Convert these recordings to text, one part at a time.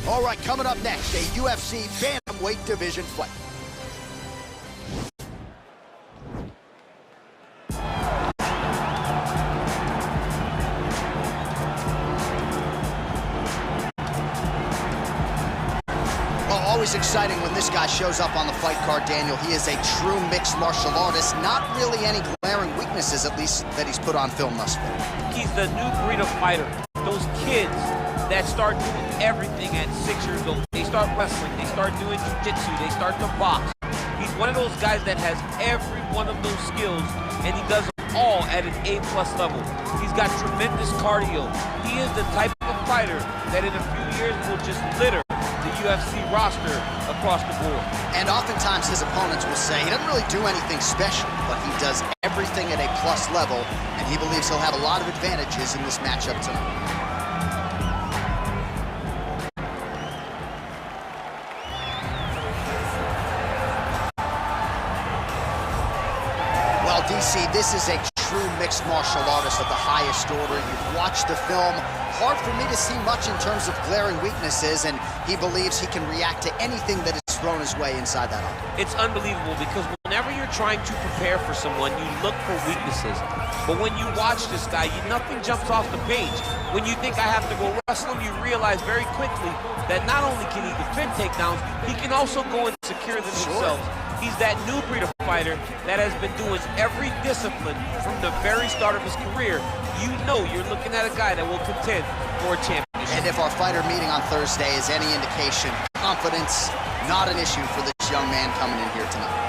All right, coming up next, a UFC bantamweight division fight. Always exciting when this guy shows up on the fight card, Daniel. He is a true mixed martial artist. Not really any glaring weaknesses, at least, that he's put on film thus far. He's the new breed of fighter. Those kids that start doing everything at 6 years old. They start wrestling, they start doing jiu-jitsu, they start to box. He's one of those guys that has every one of those skills, and he does them all at an A+ level. He's got tremendous cardio. He is the type of fighter that in a few years will just litter the UFC roster across the board. And oftentimes his opponents will say he doesn't really do anything special, but he does everything at A+ level, and he believes he'll have a lot of advantages in this matchup tonight. Well, DC, this is a true mixed martial artist of the highest order. You've watched the film. Hard for me to see much in terms of glaring weaknesses, and he believes he can react to anything that is thrown his way inside that octagon. It's unbelievable because whenever you're trying to prepare for someone, you look for weaknesses. But when you watch this guy, nothing jumps off the page. When you think I have to go wrestle him, you realize very quickly that not only can he defend takedowns, he can also go and secure them himself. He's that new breed of fighter that has been doing every discipline from the very start of his career. You know you're looking at a guy that will contend for a championship. And if our fighter meeting on Thursday is any indication, confidence, not an issue for this young man coming in here tonight.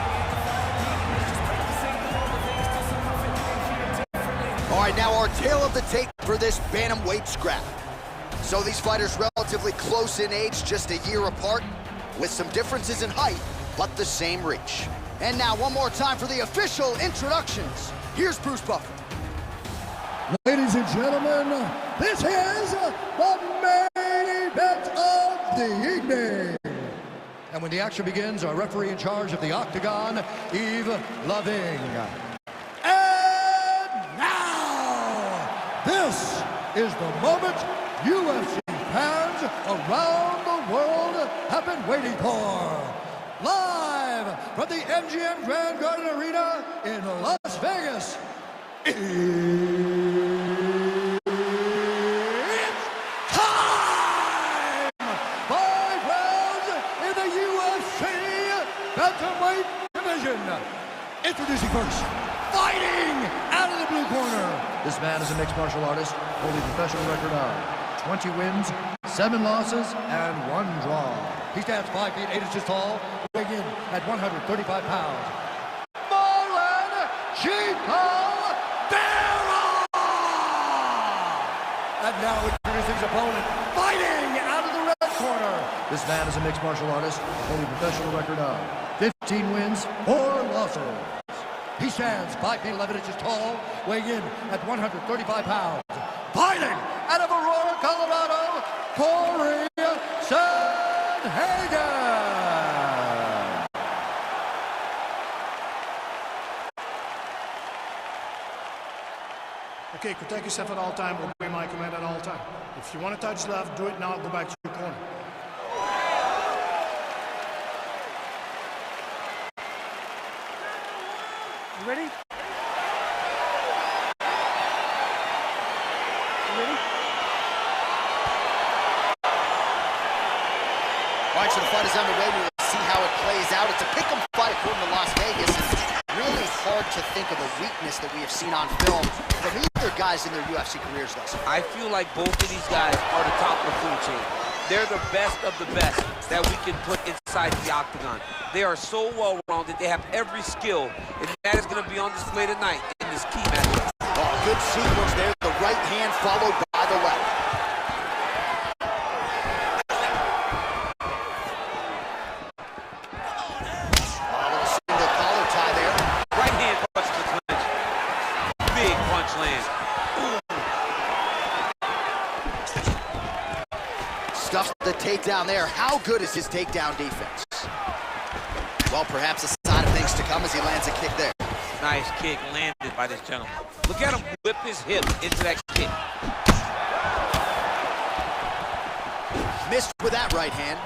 All right, now our tale of the tape for this bantamweight scrap. So these fighters relatively close in age, just a year apart, with some differences in height, but the same reach. And now one more time for the official introductions. Here's Bruce Buffer. Ladies and gentlemen, this is the main event of the evening. And when the action begins, our referee in charge of the octagon, Yves Loving. And now, this is the moment UFC fans around the world have been waiting for. Live from the MGM Grand Garden Arena in Las Vegas, it's time! 5 rounds in the UFC bantamweight division. Introducing first, fighting out of the blue corner. This man is a mixed martial artist, holding a professional record of 20 wins, 7 losses, and 1 draw. He stands 5 feet 8 inches tall, weighing in at 135 pounds. Marlon Vera! And now introducing his opponent, fighting out of the red corner. This man is a mixed martial artist, holding a professional record of 15 wins, 4 losses. He stands 5 feet 11 inches tall, weighing in at 135 pounds. Fighting out of Aurora, Colorado, Cory Sandhagen. Okay, protect yourself at all time, obey my command at all time. If you want to touch left, do it now, go back to your corner. You ready? You ready? All right, so the fight is underway. We will see how it plays out. It's a pick'em fight according to Las Vegas. It's really hard to think of a weakness that we have seen on film from either guys in their UFC careers thus far. I feel like both of these guys are the top of the food chain. They're the best of the best that we can put inside the octagon. They are so well-rounded. They have every skill, and that is going to be on display tonight in this key match. Oh, good sequence there. The right hand followed by the left. Stuffs the takedown there. How good is his takedown defense? Well, perhaps a sign of things to come as he lands a kick there. Nice kick landed by this gentleman. Look at him whip his hip into that kick. Missed with that right hand.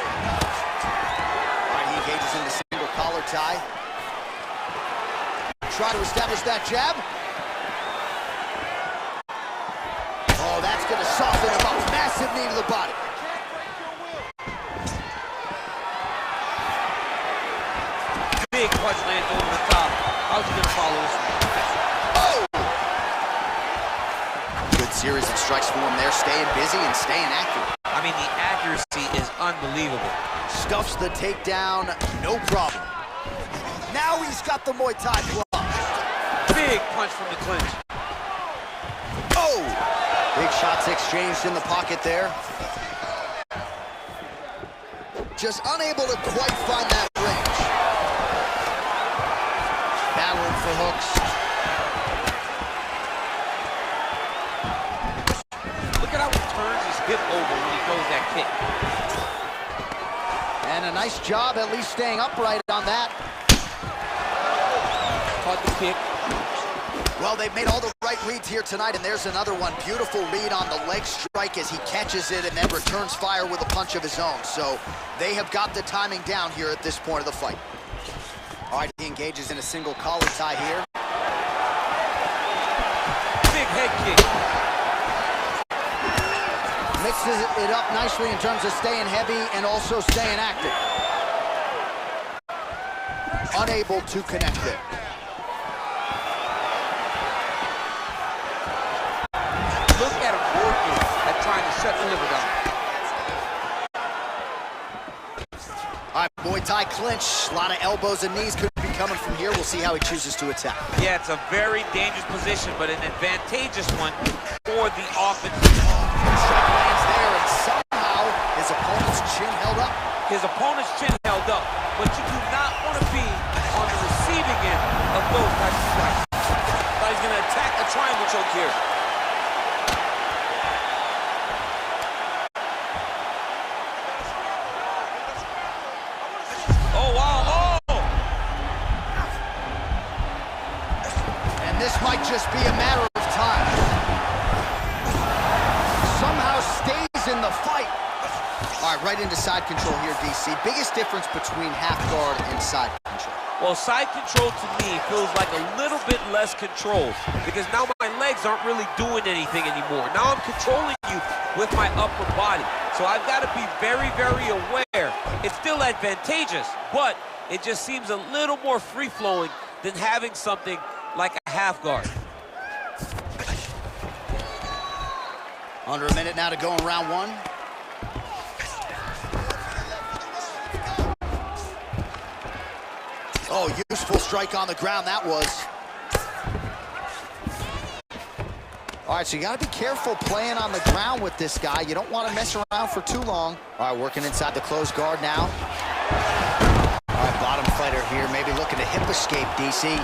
All right, he engages in the single collar tie. Try to establish that jab. Oh, that's going to soften him up. Massive knee to the body. Big punch lands over the top. How's he going to follow this one? Oh! Good series of strikes for him there. Staying busy and staying accurate. I mean, the accuracy is unbelievable. Stuffs the takedown, no problem. Now he's got the Muay Thai block. Big punch from the clinch. Oh! Big shots exchanged in the pocket there. Just unable to quite find that range. Battling for hooks. Look at how he turns his hip over when he throws that kick. And a nice job at least staying upright on that. Caught the kick. Well, they've made all the right reads here tonight, and there's another one. Beautiful read on the leg strike as he catches it and then returns fire with a punch of his own. So they have got the timing down here at this point of the fight. All right, he engages in a single collar tie here. Big head kick. Mixes it up nicely in terms of staying heavy and also staying active. Unable to connect there. Look at him working at trying to shut the liver down. All right, Muay Thai clinch. A lot of elbows and knees could be coming from here. We'll see how he chooses to attack. Yeah, it's a very dangerous position, but an advantageous one for the offense. Strike lands there, and somehow his opponent's chin held up. His opponent's chin held up, but you do not want to be on the receiving end of those types of strikes. Thought he's going to attack a triangle choke here. Oh, wow, oh! And this might just be a matter of time. Somehow stays in the fight. All right, right into side control here, DC. Biggest difference between half guard and side control. Well, side control to me feels like a little bit less control because now my legs aren't really doing anything anymore. Now I'm controlling you with my upper body. So I've got to be very, very aware. It's still advantageous, but it just seems a little more free-flowing than having something like a half guard. Under a minute now to go in round one. Oh, useful strike on the ground that was. All right, so you got to be careful playing on the ground with this guy. You don't want to mess around for too long. All right, working inside the closed guard now. All right, bottom fighter here, maybe looking to hip escape, DC.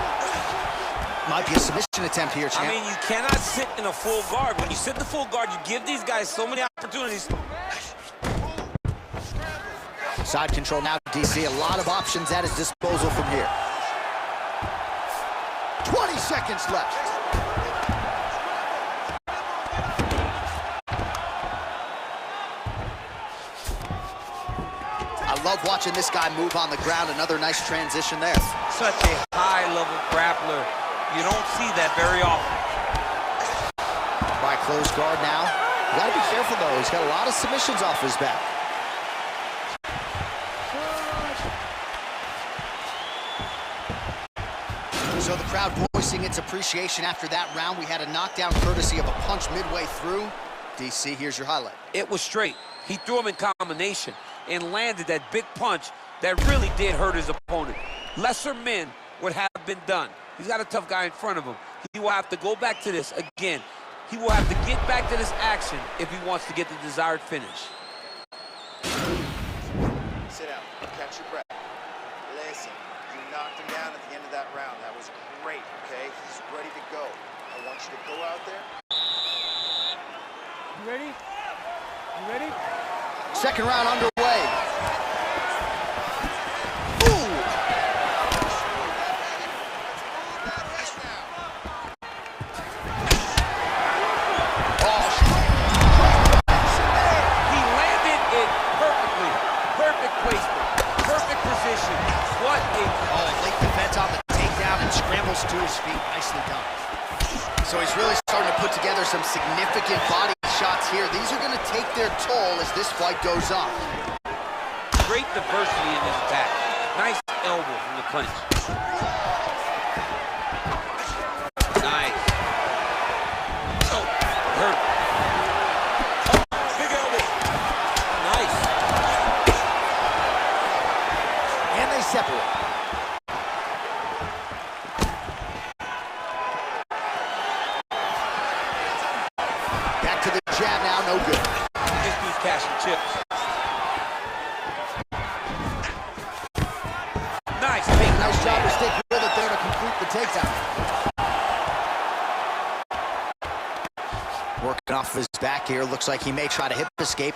Might be a submission attempt here, champ. I mean, you cannot sit in a full guard. When you sit in the full guard, you give these guys so many opportunities. Side control now, DC. A lot of options at his disposal from here. 20 seconds left. I love watching this guy move on the ground. Another nice transition there. Such a high-level grappler. You don't see that very often. By close guard now. You gotta be careful though. He's got a lot of submissions off his back. So the crowd voicing its appreciation after that round. We had a knockdown courtesy of a punch midway through. DC, here's your highlight. It was straight. He threw him in combination and landed that big punch that really did hurt his opponent. Lesser men would have been done. He's got a tough guy in front of him. He will have to go back to this again. He will have to get back to this action if he wants to get the desired finish. Sit down, catch your breath. Listen, you knocked him down at the end of that round. That was great, okay? He's ready to go. I want you to go out there. You ready? You ready? Second round underway. to put together some significant body shots here. These are going to take their toll as this fight goes on. Great diversity in his attack. Nice elbow from the clinch. Nice. Oh, hurt. Oh, big elbow. Nice. And they separate. Back to the jab now, no good. This dude's cashing chips. Nice. Nice job to stick with it there to complete the takedown. Working off his back here. Looks like he may try to hip escape.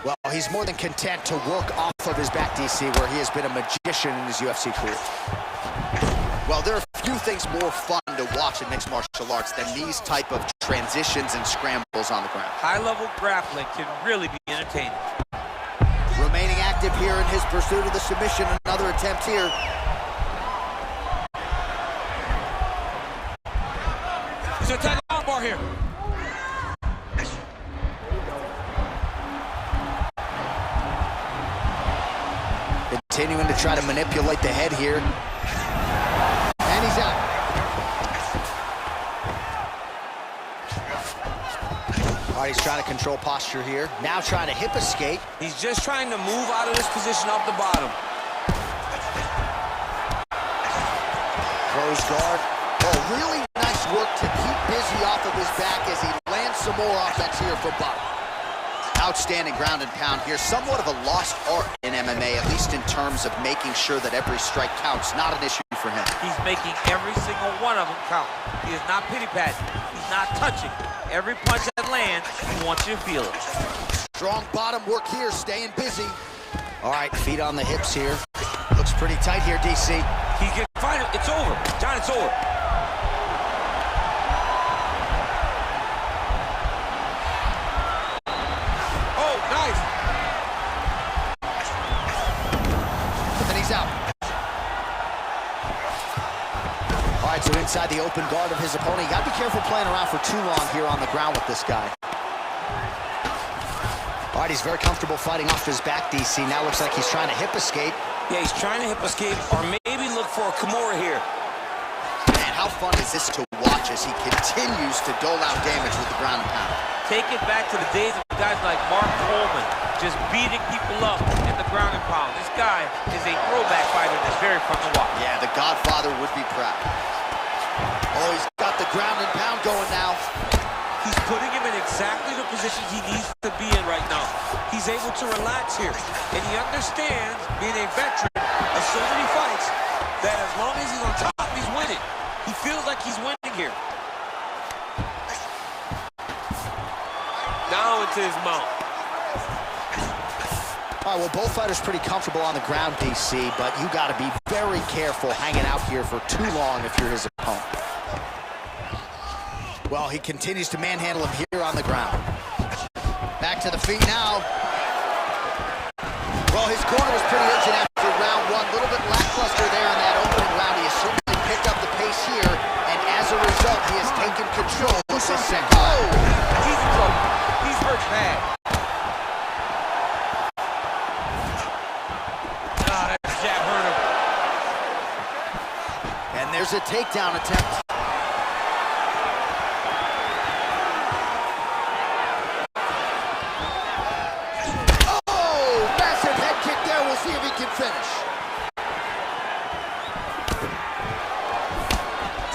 Well, he's more than content to work off of his back, DC, where he has been a magician in his UFC career. Well, there are few things more fun to watch in mixed martial arts than these type of transitions and scrambles on the ground. High-level grappling can really be entertaining. Remaining active here in his pursuit of the submission. Another attempt here. He's gonna tag on bar here. Continuing to try to manipulate the head here. And he's out. All right, he's trying to control posture here. Now trying to hip escape. He's just trying to move out of this position off the bottom. Close guard. Oh, really nice work to keep busy off of his back as he lands some more offense here from bottom. Outstanding ground and pound here. Somewhat of a lost art in MMA, at least in terms of making sure that every strike counts. Not an issue for him. He's making every single one of them count. He is not pity-patting. He's not touching. Every punch that lands, he wants you to feel it. Strong bottom work here, staying busy. All right, feet on the hips here. Looks pretty tight here, DC. He can find it. It's over. John, it's over. Oh, nice. And he's out. All right, so inside the open guard of his opponent. You got to be careful playing around for too long here on the ground with this guy. All right, he's very comfortable fighting off his back, DC. Now looks like he's trying to hip escape. Yeah, he's trying to hip escape or maybe look for a Kimura here. Man, how fun is this to watch as he continues to dole out damage with the ground and pound? Take it back to the days of guys like Mark Coleman, just beating people up in the ground and pound. This guy is a throwback fighter that's very fun to watch. Yeah, the Godfather would be proud. Oh, he's got the ground and pound going now. He's putting him in exactly the position he needs to be in right now. He's able to relax here, and he understands, being a veteran of so many fights, that as long as he's on top, he's winning. He feels like he's winning here. Now into his mouth. All right, well, both fighters pretty comfortable on the ground, DC, but you got to be very careful hanging out here for too long if you're his opponent. Well, he continues to manhandle him here on the ground. Back to the feet now. Well, his corner was pretty urgent after round one. A little bit lackluster there in that opening round. He has certainly picked up the pace here, and as a result, he has taken control of this second. Oh, he's in trouble. He's hurt bad. Ah, that jab hurt him. And there's a takedown attempt. See if he can finish.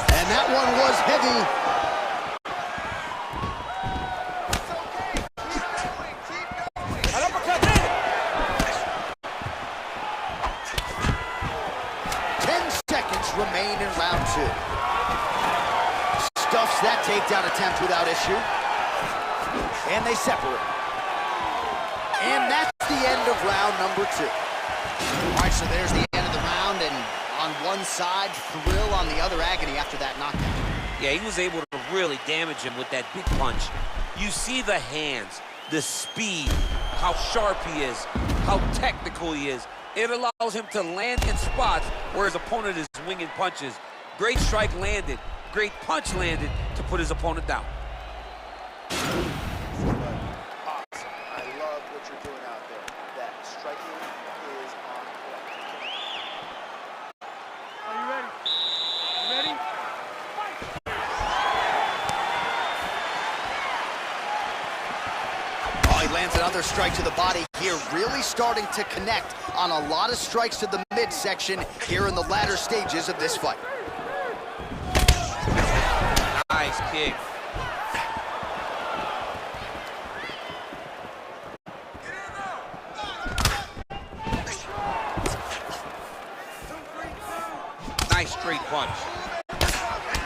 And that one was heavy. An uppercut in. 10 seconds remain in round two. Stuffs that takedown attempt without issue. And they separate. And that's the end of round number two. All right, so there's the end of the round, and on one side, thrill, on the other, agony after that knockout. Yeah, he was able to really damage him with that big punch. You see the hands, the speed, how sharp he is, how technical he is. It allows him to land in spots where his opponent is swinging punches. Great strike landed, great punch landed, to put his opponent down. Awesome. I love what you're doing out there. That striking is on point. Are you ready? You ready? Oh, he lands another strike to the body here, really starting to connect on a lot of strikes to the midsection here in the latter stages of this fight. Nice kick. Nice straight punch.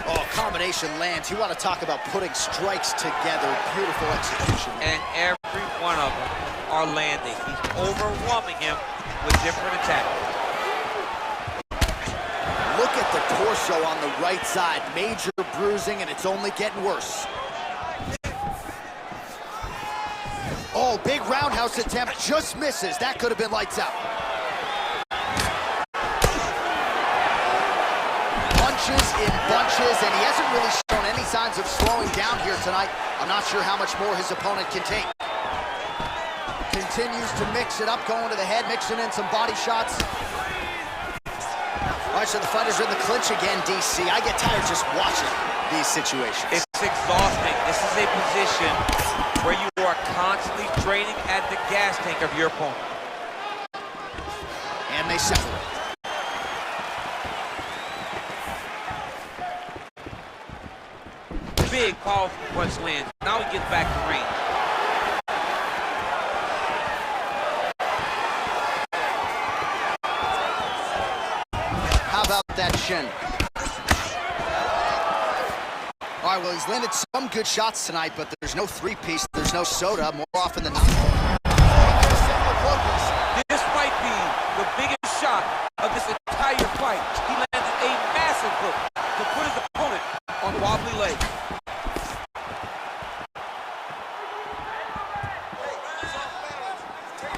Oh, combination lands. You want to talk about putting strikes together. Beautiful execution. And every one of them are landing. He's overwhelming him with different attacks. Look at the torso on the right side. Major bruising, and it's only getting worse. Oh, big roundhouse attempt. Just misses. That could have been lights out. Punches in bunches, and he hasn't really shown any signs of slowing down here tonight. I'm not sure how much more his opponent can take. Continues to mix it up, going to the head, mixing in some body shots. All right, so the fighters are in the clinch again, DC. I get tired just watching these situations. It's exhausting. This is a position where you are constantly draining at the gas tank of your opponent. And they separate. Big, powerful punch lands. Now he gets back to range. How about that shin? All right, well, he's landed some good shots tonight, but there's no three-piece, there's no soda, more often than not. This might be the biggest shot of this entire fight. He landed a massive hook to put his opponent on wobbly legs.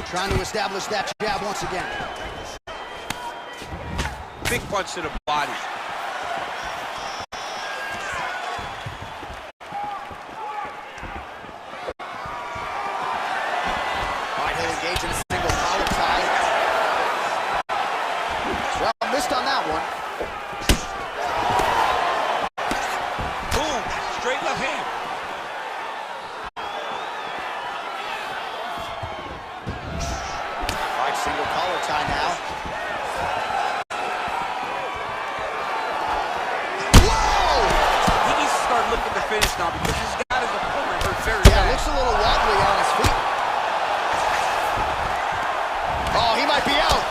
Trying to establish that jab once again. Big punch to the body. All right, he'll engage in a single collar tie. Well, missed on that one. Boom, straight left hand. All right, single collar tie now. Looking to finish now because he's got his opponent hurt very Yeah, bad. looks a little wobbly on his feet. Oh, he might be out.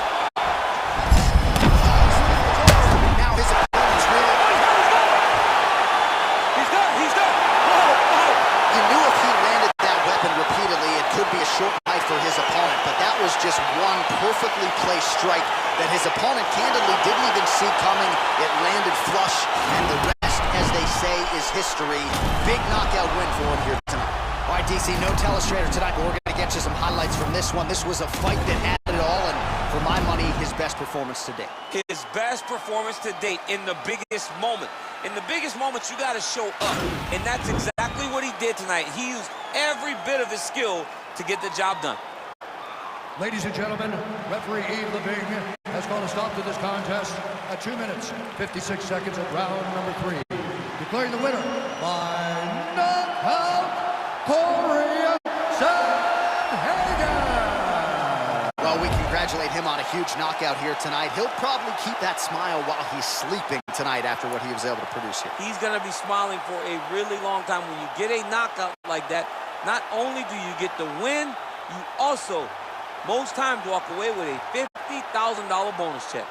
Now his opponent's really... He's done, he's done. Whoa. You knew if he landed that weapon repeatedly, it could be a short night for his opponent, but that was just one perfectly placed strike that his opponent candidly didn't even see coming. It landed flush, and the rest, as they say, is history. Big knockout win for him here tonight. All right, DC, no telestrator tonight, but we're going to get you some highlights from this one. This was a fight that had it all, and for my money, his best performance to date. His best performance to date in the biggest moment. In the biggest moments, you got to show up, and that's exactly what he did tonight. He used every bit of his skill to get the job done. Ladies and gentlemen, referee Yves Leving has called a stop to this contest at 2 minutes, 56 seconds of round number 3. Declaring the winner by knockout, Cory Sandhagen. Well, we congratulate him on a huge knockout here tonight. He'll probably keep that smile while he's sleeping tonight after what he was able to produce here. He's going to be smiling for a really long time. When you get a knockout like that, not only do you get the win, you also, most times, walk away with a $50,000 bonus check.